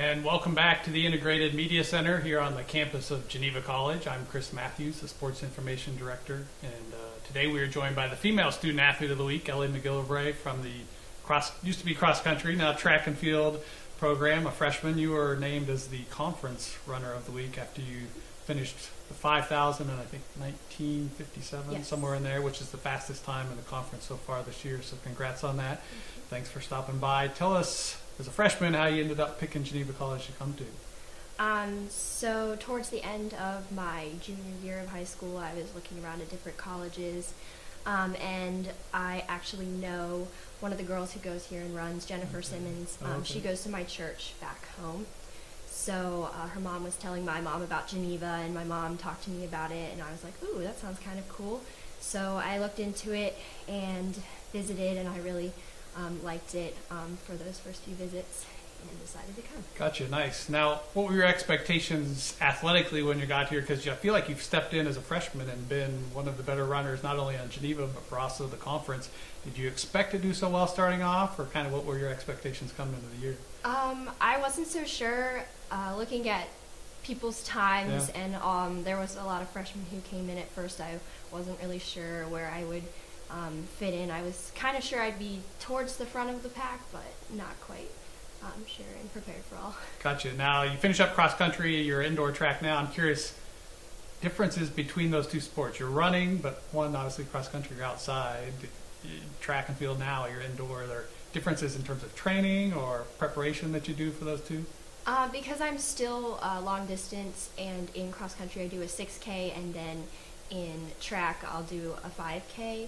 And welcome back to the Integrated Media Center here on the campus of Geneva College. I'm Chris Matthews, the Sports Information Director, and today we are joined by the female Student Athlete of the Week, Elly McGillivray, from the used to be cross country, now track and field program, a freshman. You were named as the conference runner of the week after you finished the 5,000 in, I think, 1957, yes, somewhere in there, which is the fastest time in the conference so far this year, so congrats on that. Thanks for stopping by. Tell us, as a freshman, how you ended up picking Geneva College to come to. So towards the end of my junior year of high school, I was looking around at different colleges, and I actually know one of the girls who goes here and runs, Jennifer Simmons. She goes to my church back home. So her mom was telling my mom about Geneva, and my mom talked to me about it, and I was like, ooh, that sounds kind of cool. So I looked into it and visited, and I really liked it for those first few visits and decided to come. Gotcha, nice. Now, what were your expectations athletically when you got here? Because I feel like you've stepped in as a freshman and been one of the better runners, not only on Geneva, but for also the conference. Did you expect to do so well starting off, or kind of what were your expectations coming into the year? I wasn't so sure. Looking at people's times, and there was a lot of freshmen who came in at first. I wasn't really sure where I would fit in. I was kind of sure I'd be towards the front of the pack, but not quite sure and prepared for all. Gotcha. Now, you finish up cross country, you're indoor track now. I'm curious, differences between those two sports. You're running, but one, obviously, cross country, you're outside. Track and field now, you're indoor. Are there differences in terms of training or preparation that you do for those two? Because I'm still long distance, and in cross country I do a 6K, and then in track I'll do a 5K.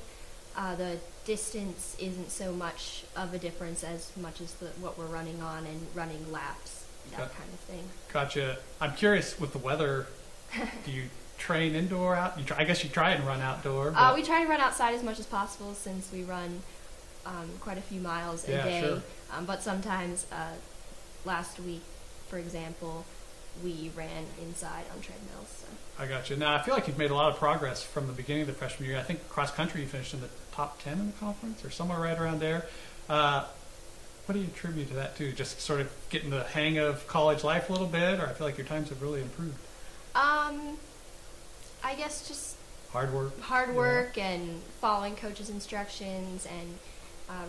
The distance isn't so much of a difference as much as what we're running on and running laps, that kind of thing. Gotcha. I'm curious with the weather, do you train indoor, out? I guess you try and run outdoor. We try to run outside as much as possible since we run quite a few miles a day. Sure. But sometimes, last week, for example, we ran inside on treadmills. So. I got you. Now, I feel like you've made a lot of progress from the beginning of the freshman year. I think cross country you finished in the top 10 in the conference or somewhere right around there. What do you attribute to that to? Just sort of getting the hang of college life a little bit, or I feel like your times have really improved? I guess just hard work and following coaches' instructions and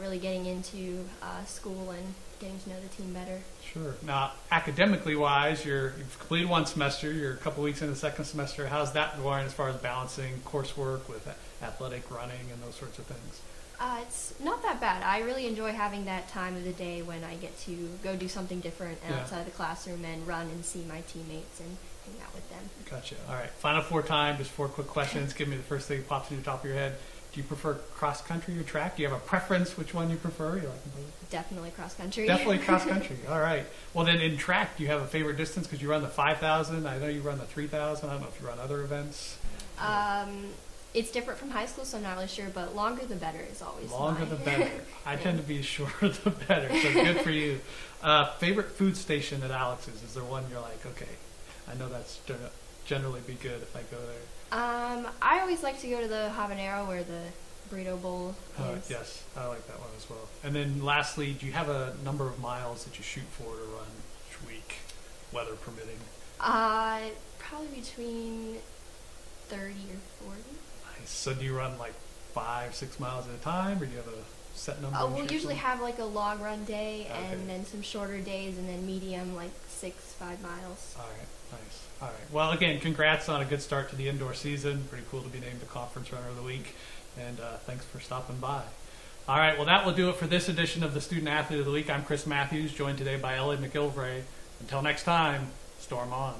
really getting into school and getting to know the team better. Sure. Now, academically wise, you've completed one semester. You're a couple weeks in the second semester. How's that going as far as balancing coursework with athletic, running, and those sorts of things? It's not that bad. I really enjoy having that time of the day when I get to go do something different outside the classroom and run and see my teammates and hang out with them. Gotcha. All right. Final four time, just 4 quick questions. Give me the first thing that pops in the top of your head. Do you prefer cross country or track? Do you have a preference which one you prefer? You like them both? Definitely cross country. Definitely cross country. All right. Well, then in track, do you have a favorite distance? Because you run the 5,000. I know you run the 3,000. I don't know if you run other events. It's different from high school, so I'm not really sure, but longer the better is always Longer the better. I tend to be shorter the better, so good for you. Favorite food station at Alex's? Is there one you're like, okay, I know that's generally be good if I go there? I always like to go to the Habanero where the burrito bowl is. Yes, I like that one as well. And then lastly, do you have a number of miles that you shoot for to run each week, weather permitting? Probably between 30 or 40. Nice. So do you run like 5-6 miles at a time, or do you have a set number? We'll usually have like a long run day, and then some shorter days, and then medium, like 6-5 miles. All right, nice. All right. Well, again, congrats on a good start to the indoor season. Pretty cool to be named the Conference Runner of the Week, and thanks for stopping by. All right, well, that will do it for this edition of the Student Athlete of the Week. I'm Chris Matthews, joined today by Elly McGillivray. Until next time, storm on.